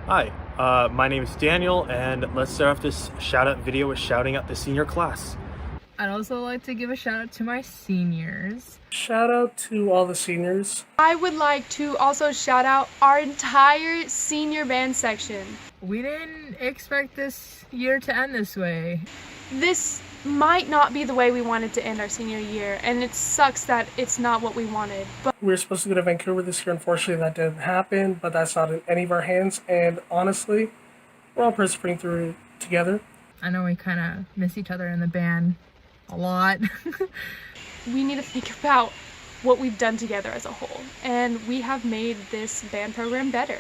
Hi, my name is Daniel, and let's start off this shout-out video with shouting out the senior class. I'd also like to give a shout out to my seniors. Shout out to all the seniors. I would like to also shout out our entire senior band section. We didn't expect this year to end this way. This might not be the way we wanted to end our senior year, and it sucks that it's not what we wanted. But We were supposed to go to Vancouver this year. Unfortunately, that didn't happen, but that's not in any of our hands. And honestly, we're all persevering through it together. I know we kind of miss each other in the band a lot. we need to think about what we've done together as a whole, and we have made this band program better.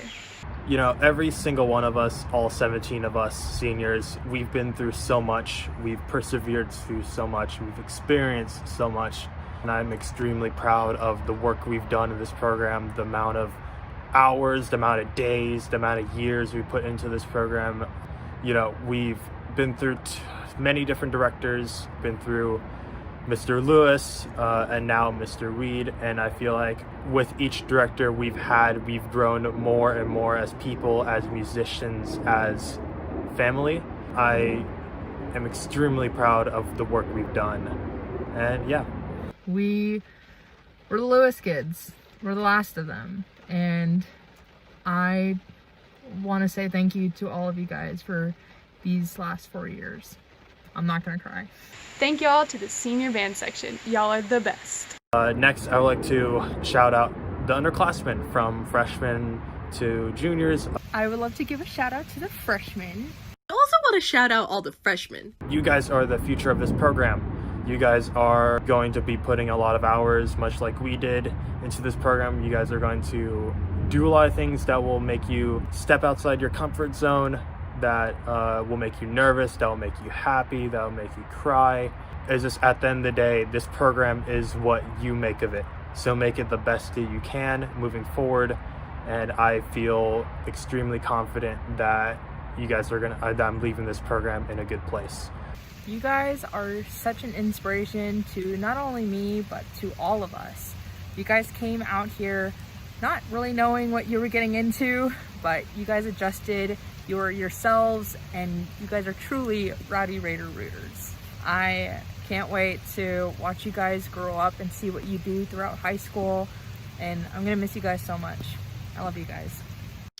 You know, every single one of us, all 17 of us seniors, we've been through so much, we've persevered through so much, we've experienced so much, and I'm extremely proud of the work we've done in this program, the amount of hours, the amount of days, the amount of years we put into this program. You know, we've been through many different directors, been through Mr. Lewis, and now Mr. Reed, and I feel like with each director we've grown more and more as people, as musicians, as family. I am extremely proud of the work we've done, and yeah. We're the Lewis kids. We're the last of them, and I want to say thank you to all of you guys for these last 4 years. I'm not gonna cry. Thank y'all to the senior band section. Y'all are the best. Next, I would like to shout out the underclassmen from freshmen to juniors. I would love to give a shout out to the freshmen. I also want to shout out all the freshmen. You guys are the future of this program. You guys are going to be putting a lot of hours, much like we did, into this program. You guys are going to do a lot of things that will make you step outside your comfort zone, that will make you nervous, that will make you happy, that will make you cry. It's just, at the end of the day, this program is what you make of it. So make it the best that you can moving forward. And I feel extremely confident that you guys are that I'm leaving this program in a good place. You guys are such an inspiration to not only me, but to all of us. You guys came out here not really knowing what you were getting into, but you guys adjusted. You're yourselves, and you guys are truly Rowdy Raider rooters. I can't wait to watch you guys grow up and see what you do throughout high school, and I'm gonna miss you guys so much. I love you guys.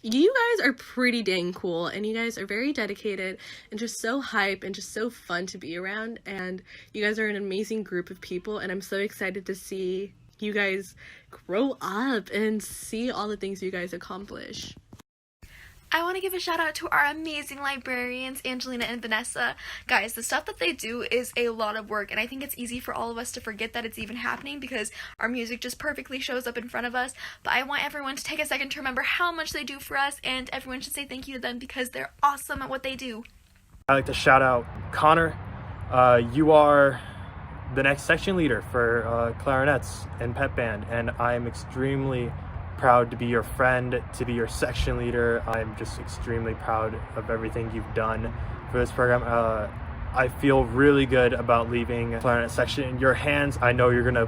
You guys are pretty dang cool, and you guys are very dedicated and just so hype and just so fun to be around, and you guys are an amazing group of people, and I'm so excited to see you guys grow up and see all the things you guys accomplish. I want to give a shout out to our amazing librarians, Angelina and Vanessa. Guys, the stuff that they do is a lot of work, and I think it's easy for all of us to forget that it's even happening because our music just perfectly shows up in front of us. But I want everyone to take a second to remember how much they do for us, and everyone should say thank you to them because they're awesome at what they do. I'd like to shout out Connor. You are the next section leader for clarinets and pep band, and I'm extremely proud to be your friend, to be your section leader. I'm just extremely proud of everything you've done for this program. I feel really good about leaving clarinet section in your hands. I know you're gonna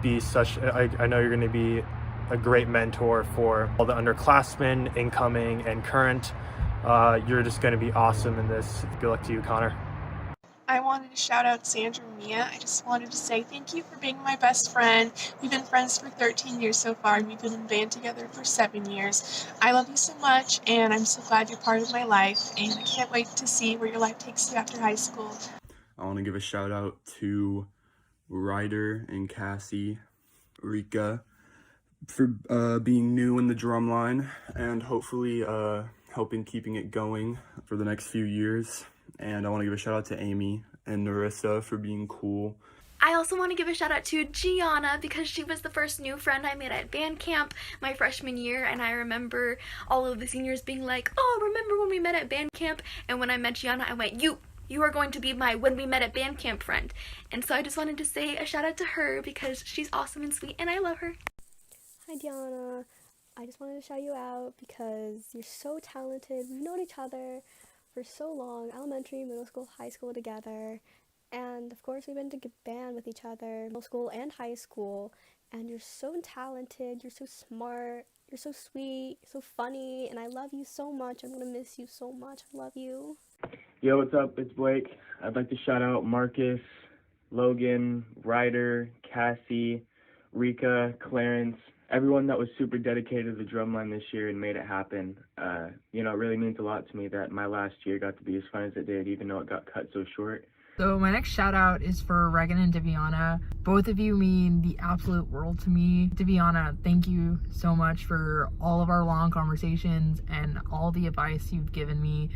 be I know you're gonna be a great mentor for all the underclassmen, incoming and current. You're just gonna be awesome in this. Good luck to you, Connor. I wanted to shout out Sandra and Mia. I just wanted to say thank you for being my best friend. We've been friends for 13 years so far, and we've been in band together for 7 years. I love you so much, and I'm so glad you're part of my life, and I can't wait to see where your life takes you after high school. I want to give a shout out to Ryder and Cassie, Rika, for being new in the drum line and hopefully helping keeping it going for the next few years. And I want to give a shout out to Amy and Narissa for being cool. I also want to give a shout out to Gianna because she was the first new friend I made at band camp my freshman year, and I remember all of the seniors being like, oh, remember when we met at band camp? And when I met Gianna, I went, you are going to be my when we met at band camp friend. And so I just wanted to say a shout out to her because she's awesome and sweet and I love her. Hi Diana, I just wanted to shout you out because you're so talented. We've known each other for so long, elementary, middle school, high school together, and of course we've been to band with each other, middle school and high school, and you're so talented, you're so smart, You're so sweet, so funny, and I love you so much. I'm gonna miss you so much. I love you. Yo, what's up? It's Blake. I'd like to shout out Marcus, Logan, Ryder, Cassie, Rika, Clarence, everyone that was super dedicated to the drumline this year and made it happen. It really means a lot to me that my last year got to be as fun as it did, even though it got cut so short. So my next shout out is for Regan and Deviana. Both of you mean the absolute world to me. Deviana, thank you so much for all of our long conversations and all the advice you've given me.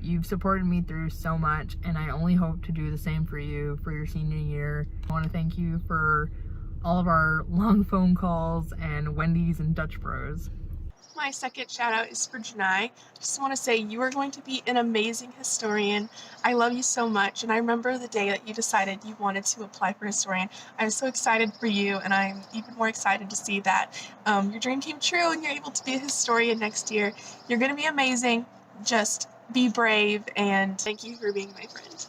You've supported me through so much, and I only hope to do the same for you for your senior year. I want to thank you for all of our long phone calls and Wendy's and Dutch Bros. My second shout out is for Jenai. I just want to say you are going to be an amazing historian. I love you so much, and I remember the day that you decided you wanted to apply for historian. I was so excited for you, and I'm even more excited to see that your dream came true and you're able to be a historian next year. You're going to be amazing. Just be brave, and thank you for being my friend.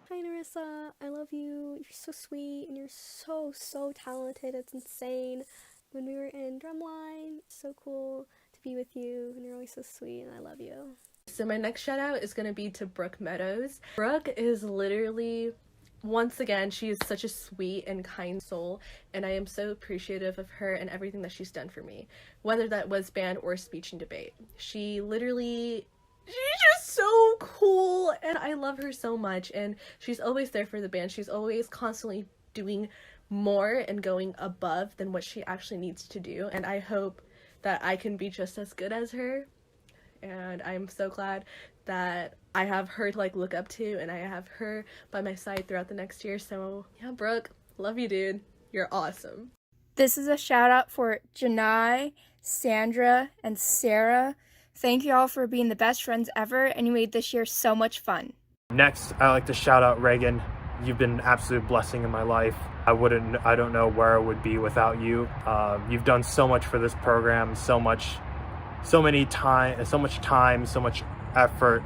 Hi Narissa, I love you. You're so sweet and you're so talented. It's insane. When we were in drumline, so cool to be with you, and you're always so sweet, and I love you. So my next shout out is going to be to Brooke Meadows. Brooke is literally, once again, she is such a sweet and kind soul, and I am so appreciative of her and everything that she's done for me, whether that was band or speech and debate. She's just so cool, and I love her so much, and she's always there for the band. She's always constantly doing more and going above than what she actually needs to do, and I hope that I can be just as good as her, and I'm so glad that I have her to look up to, and I have her by my side throughout the next year. So yeah, Brooke, love you, dude. You're awesome. This is a shout out for Jenai, Sandra, and Sarah. Thank you all for being the best friends ever, and you made this year so much fun. Next, I'd like to shout out Reagan. You've been an absolute blessing in my life. I don't know where I would be without you. You've done so much for this program, so much time, so much effort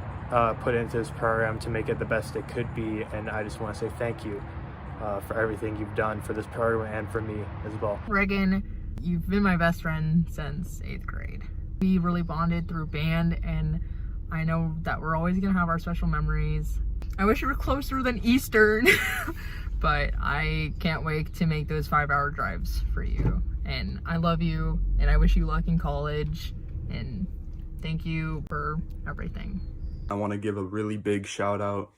put into this program to make it the best it could be. And I just want to say thank you for everything you've done for this program and for me as well. Regan, you've been my best friend since 8th grade. We really bonded through band, and I know that we're always gonna have our special memories. I wish we were closer than Eastern, but I can't wait to make those 5-hour drives for you. And I love you, and I wish you luck in college, and thank you for everything. I want to give a really big shout out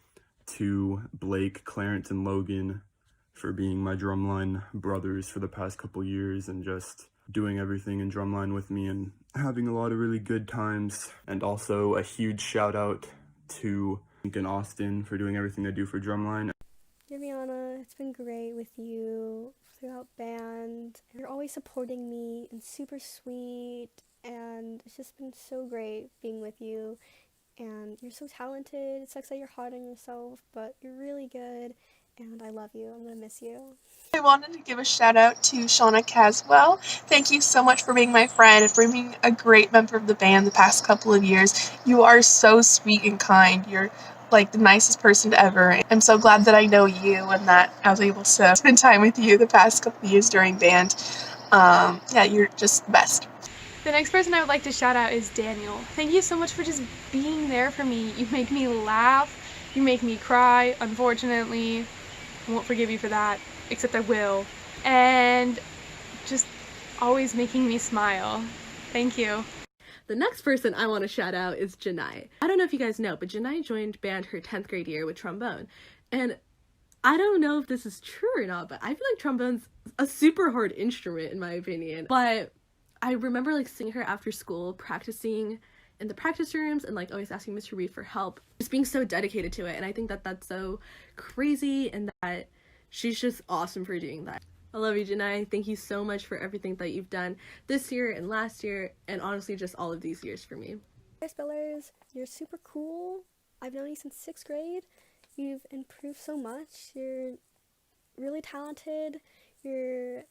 to Blake, Clarence, and Logan for being my drumline brothers for the past couple years and just doing everything in drumline with me and having a lot of really good times. And also a huge shout out to Lincoln Austin for doing everything they do for drumline. Deviana, it's been great with you throughout band. You're always supporting me and super sweet, and it's just been so great being with you. And you're so talented. It sucks that you're hard on yourself, but you're really good, and I love you. I'm gonna miss you. I wanted to give a shout out to Shauna Caswell. Thank you so much for being my friend and for being a great member of the band the past couple of years. You are so sweet and kind. You're the nicest person ever. I'm so glad that I know you and that I was able to spend time with you the past couple of years during band. You're just the best. The next person I would like to shout out is Daniel. Thank you so much for just being there for me. You make me laugh. You make me cry. Unfortunately, I won't forgive you for that, except I will. And just always making me smile. Thank you. The next person I want to shout out is Jenai. I don't know if you guys know, but Jenai joined band her 10th grade year with trombone. And I don't know if this is true or not, but I feel like trombone's a super hard instrument in my opinion. But I remember seeing her after school practicing in the practice rooms and always asking Mr. Reed for help, just being so dedicated to it. And I think that that's so crazy and that she's just awesome for doing that. I love you, Jenai. Thank you so much for everything that you've done this year and last year, and honestly just all of these years for me. Hi Spillers, you're super cool. I've known you since 6th grade. You've improved so much. You're really talented. You're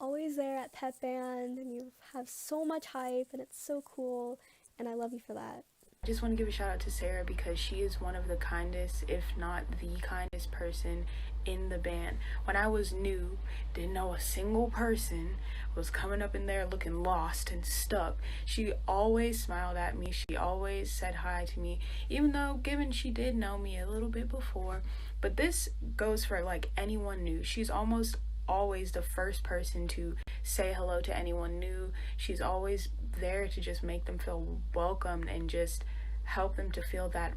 always there at pep band, and you have so much hype, and it's so cool, and I love you for that. I just want to give a shout out to Sarah because she is one of the kindest, if not the kindest person in the band. When I was new, didn't know a single person, was coming up in there looking lost and stuck, she always smiled at me. She always said hi to me, even though given she did know me a little bit before. But this goes for like anyone new. She's almost always the first person to say hello to anyone new. She's always there to just make them feel welcomed and just help them to feel that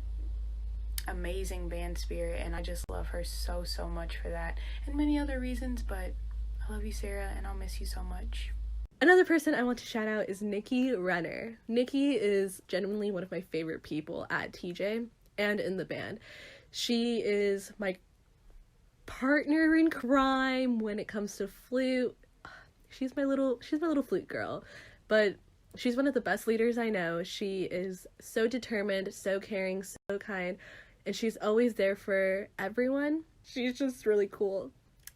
amazing band spirit, and I just love her so much for that and many other reasons. But I love you, Sarah, and I'll miss you so much. Another person I want to shout out is Nikki Renard. Nikki is genuinely one of my favorite people at TJ and in the band. She is my partner in crime when it comes to flute. She's my little flute girl, but she's one of the best leaders I know. She is so determined, so caring, so kind, and she's always there for everyone. She's just really cool.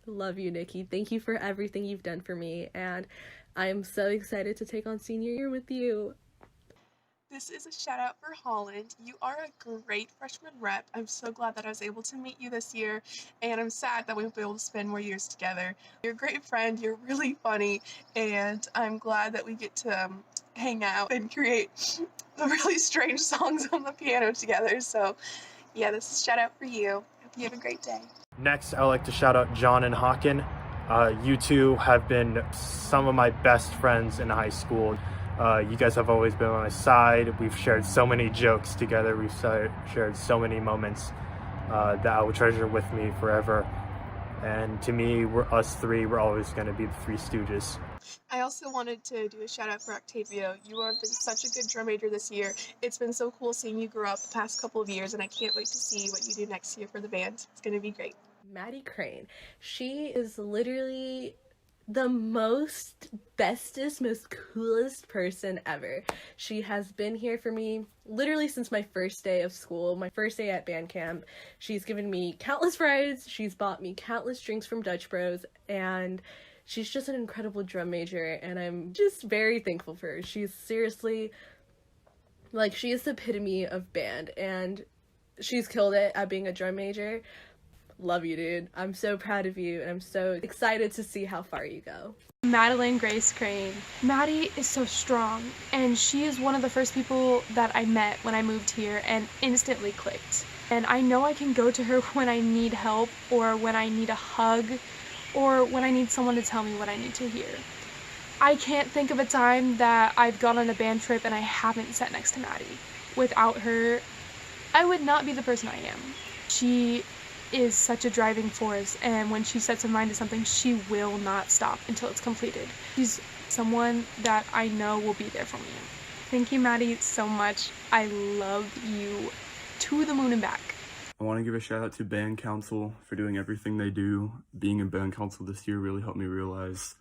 Love you, Nikki. Thank you for everything you've done for me, and I am so excited to take on senior year with you. This is a shout out for Holland. You are a great freshman rep. I'm so glad that I was able to meet you this year, and I'm sad that we won't be able to spend more years together. You're a great friend, you're really funny, and I'm glad that we get to hang out and create really strange songs on the piano together. So yeah, this is a shout out for you. Hope you have a great day. Next, I would like to shout out John and Hawken. You two have been some of my best friends in high school. You guys have always been on my side. We've shared so many jokes together. We've shared so many moments that I will treasure with me forever. And to me, us three, we're always going to be the Three Stooges. I also wanted to do a shout out for Octavio. You have been such a good drum major this year. It's been so cool seeing you grow up the past couple of years, and I can't wait to see what you do next year for the band. It's going to be great. Maddie Crane. She is literally the most bestest, most coolest person ever. She has been here for me literally since my first day of school, my first day at band camp. She's given me countless rides, she's bought me countless drinks from Dutch Bros, and she's just an incredible drum major, and I'm just very thankful for her. She's seriously, like, she is the epitome of band, and she's killed it at being a drum major. Love you, dude. I'm so proud of you, and I'm so excited to see how far you go. Madeleine Crane. Maddie is so strong, and she is one of the first people that I met when I moved here and instantly clicked. And I know I can go to her when I need help, or when I need a hug, or when I need someone to tell me what I need to hear. I can't think of a time that I've gone on a band trip and I haven't sat next to Maddie. Without her, I would not be the person I am. She is such a driving force, and when she sets her mind to something, she will not stop until it's completed. She's someone that I know will be there for me. Thank you, Maddie, so much. I love you to the moon and back. I want to give a shout out to Band Council for doing everything they do. Being in Band Council this year really helped me realize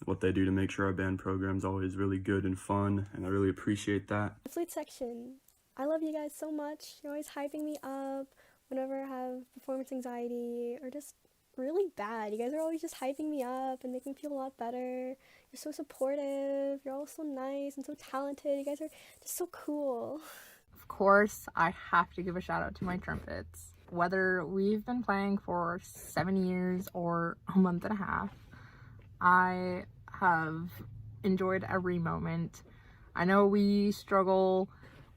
what they do to make sure our band program's always really good and fun, and I really appreciate that. Flute section. I love you guys so much. You're always hyping me up whenever I have performance anxiety or just really bad. You guys are always just hyping me up and making me feel a lot better. You're so supportive. You're all so nice and so talented. You guys are just so cool. Of course, I have to give a shout out to my trumpets. Whether we've been playing for 7 years or a month and a half, I have enjoyed every moment. I know we struggle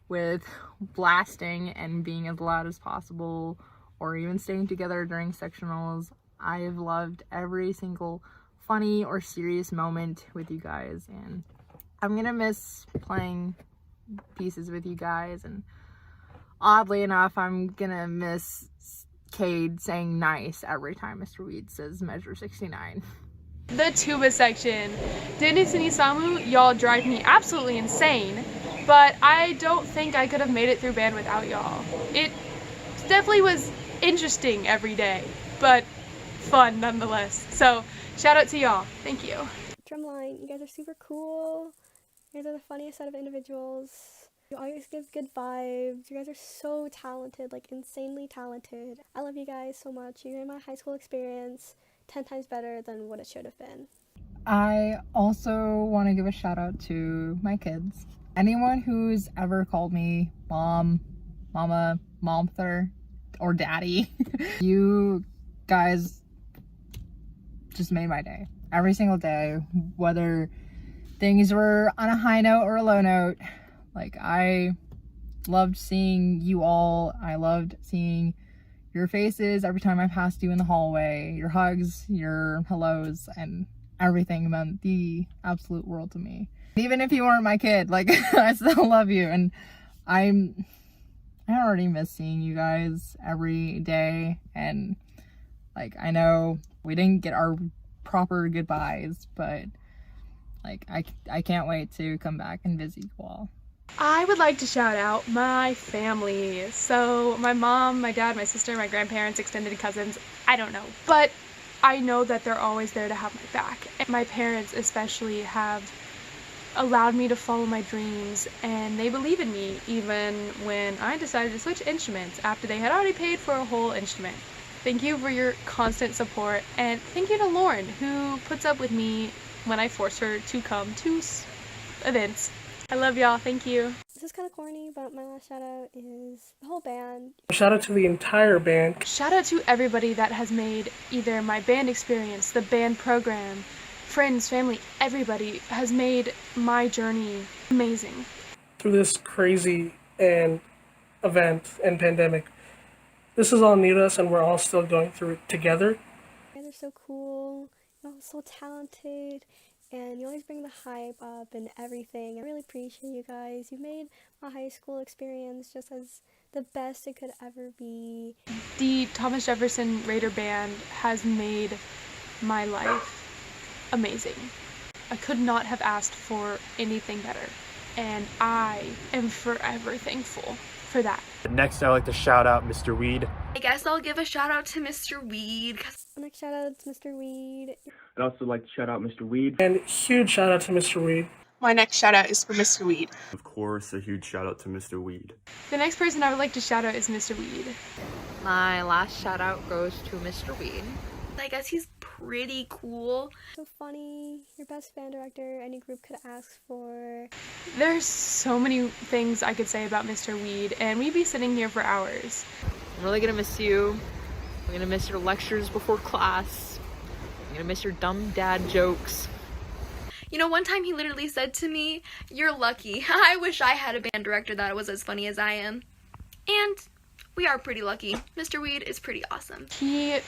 with blasting and being as loud as possible, or even staying together during sectionals. I have loved every single funny or serious moment with you guys, and I'm gonna miss playing pieces with you guys, and oddly enough, I'm gonna miss Cade saying nice every time Mr. Weed says measure 69. The tuba section. Dennis and Isamu, y'all drive me absolutely insane, but I don't think I could have made it through band without y'all. It definitely was interesting every day, but fun nonetheless. So shout out to y'all. Thank you. Drumline, you guys are super cool. You guys are the funniest set of individuals. You always give good vibes. You guys are so talented, like insanely talented. I love you guys so much. You made my high school experience 10 times better than what it should have been. I also want to give a shout out to my kids. Anyone who's ever called me mom, mama, momther, or daddy, you guys just made my day. Every single day, whether things were on a high note or a low note. Like, I loved seeing you all. I loved seeing your faces every time I passed you in the hallway. Your hugs, your hellos, and everything meant the absolute world to me. Even if you weren't my kid, like, I still love you. And I already miss seeing you guys every day. And, like, I know we didn't get our proper goodbyes, but, like, I can't wait to come back and visit you all. I would like to shout out my family. So my mom, my dad, my sister, my grandparents, extended cousins, I don't know. But I know that they're always there to have my back. And my parents especially have allowed me to follow my dreams, and they believe in me even when I decided to switch instruments after they had already paid for a whole instrument. Thank you for your constant support, and thank you to Lauren, who puts up with me when I force her to come to events. I love y'all. Thank you. This is kind of corny, but my last shout out is the whole band. Shout out to the entire band. Shout out to everybody that has made either my band experience, the band program, friends, family, everybody has made my journey amazing. Through this crazy event and pandemic, this is all new to us, and we're all still going through it together. You guys are so cool, you're all so talented, and you always bring the hype up and everything. I really appreciate you guys. You made my high school experience just as the best it could ever be. The Thomas Jefferson Raider Band has made my life amazing. I could not have asked for anything better, and I am forever thankful for that. Next, I'd like to shout out Mr. Weed. I guess I'll give a shout out to Mr. Weed. Next shout out to Mr. Weed. I'd also like to shout out Mr. Weed. And huge shout out to Mr. Weed. My next shout out is for Mr. Weed. Of course, a huge shout out to Mr. Weed. The next person I would like to shout out is Mr. Weed. My last shout out goes to Mr. Weed. I guess he's pretty cool. So funny, your best band director any group could ask for. There's so many things I could say about Mr. Weed, and we'd be sitting here for hours. I'm really gonna miss you. I'm gonna miss your lectures before class. I'm gonna miss your dumb dad jokes. You know, one time he literally said to me, "You're lucky. I wish I had a band director that was as funny as I am." And we are pretty lucky. Mr. Weed is pretty awesome. He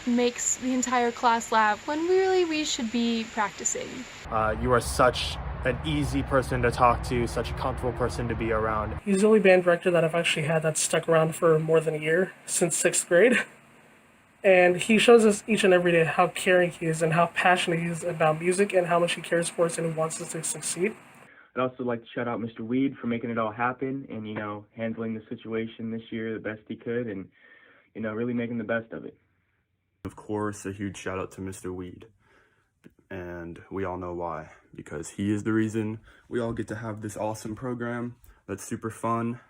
makes the entire class laugh when really we should be practicing. You are such an easy person to talk to, such a comfortable person to be around. He's the only band director that I've actually had that's stuck around for more than a year, since 6th grade. And he shows us each and every day how caring he is and how passionate he is about music and how much he cares for us and he wants us to succeed. I'd also like to shout out Mr. Weed for making it all happen and, handling the situation this year the best he could and, really making the best of it. Of course, a huge shout out to Mr. Weed. And we all know why, because he is the reason we all get to have this awesome program that's super fun.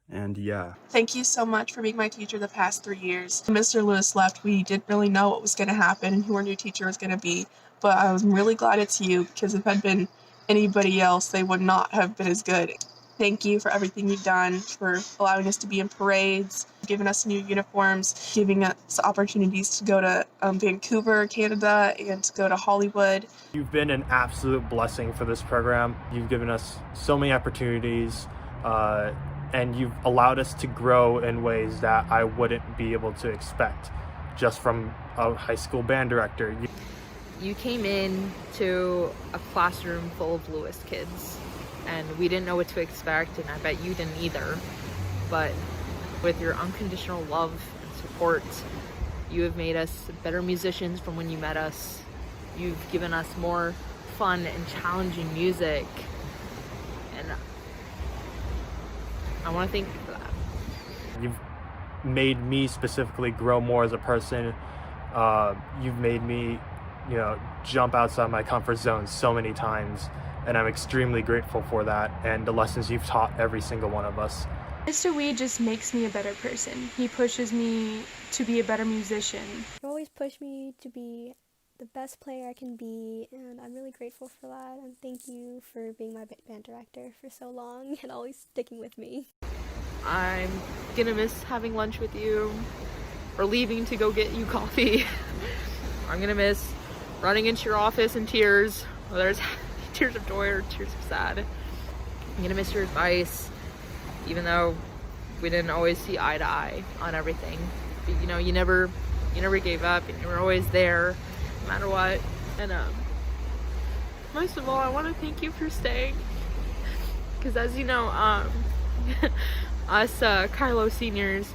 And yeah. Thank you so much for being my teacher the past 3 years. When Mr. Lewis left, we didn't really know what was going to happen and who our new teacher was going to be. But I was really glad it's you, because if it had been anybody else, they would not have been as good. Thank you for everything you've done, for allowing us to be in parades, giving us new uniforms, giving us opportunities to go to Vancouver, Canada, and to go to Hollywood. You've been an absolute blessing for this program. You've given us so many opportunities, and you've allowed us to grow in ways that I wouldn't be able to expect just from a high school band director. You came in to a classroom full of Lewis kids, and we didn't know what to expect, and I bet you didn't either. But with your unconditional love and support, you have made us better musicians from when you met us. You've given us more fun and challenging music, and I want to thank you for that. You've made me specifically grow more as a person. You've made me, jump outside my comfort zone so many times, and I'm extremely grateful for that and the lessons you've taught every single one of us. Mr. Weed just makes me a better person. He pushes me to be a better musician. You always push me to be the best player I can be, and I'm really grateful for that, and thank you for being my band director for so long and always sticking with me. I'm gonna miss having lunch with you or leaving to go get you coffee. I'm gonna miss running into your office in tears, whether it's tears of joy or tears of sad. I'm gonna miss your advice, even though we didn't always see eye to eye on everything. But, you know, you never gave up, and you were always there no matter what. And most of all, I want to thank you for staying, because as you know, us Kylo seniors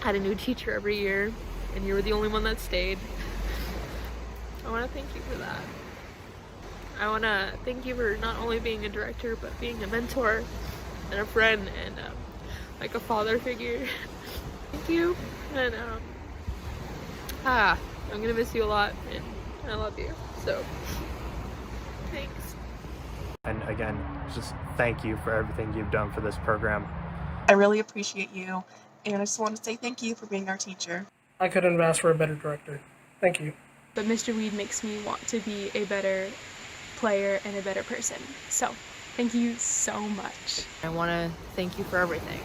had a new teacher every year, and you were the only one that stayed. I want to thank you for that. I want to thank you for not only being a director, but being a mentor and a friend and like a father figure. Thank you. And I'm gonna miss you a lot, and I love you. So thanks. And again, just thank you for everything you've done for this program. I really appreciate you, and I just want to say thank you for being our teacher. I couldn't have asked for a better director. Thank you. But Mr. Weed makes me want to be a better player and a better person. So, thank you so much. I want to thank you for everything.